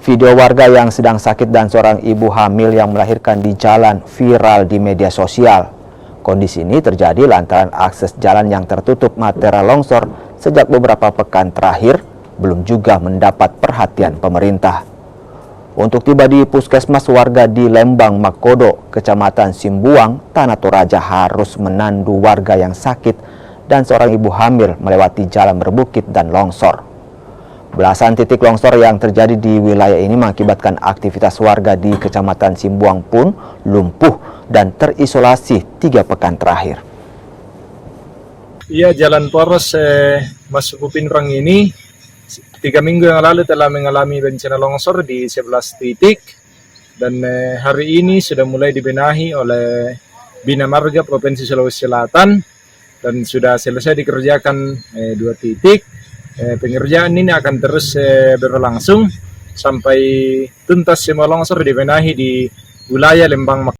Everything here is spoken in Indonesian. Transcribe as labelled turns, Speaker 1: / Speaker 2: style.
Speaker 1: Video warga yang sedang sakit dan seorang ibu hamil yang melahirkan di jalan viral di media sosial. Kondisi ini terjadi lantaran akses jalan yang tertutup material longsor sejak beberapa pekan terakhir belum juga mendapat perhatian pemerintah. Untuk tiba di puskesmas, warga di Lembang Makodo, Kecamatan Simbuang, Tanah Toraja harus menandu warga yang sakit dan seorang ibu hamil melewati jalan berbukit dan longsor. Belasan titik longsor yang terjadi di wilayah ini mengakibatkan aktivitas warga di Kecamatan Simbuang pun lumpuh dan terisolasi 3 pekan terakhir.
Speaker 2: Iya, jalan poros masuk Kupinrang ini 3 minggu yang lalu telah mengalami bencana longsor di 11 titik dan hari ini sudah mulai dibenahi oleh Bina Marga Provinsi Sulawesi Selatan dan sudah selesai dikerjakan 2 titik. Pengerjaan ini akan terus berlangsung sampai tuntas semua longsor dibenahi di wilayah Lembang.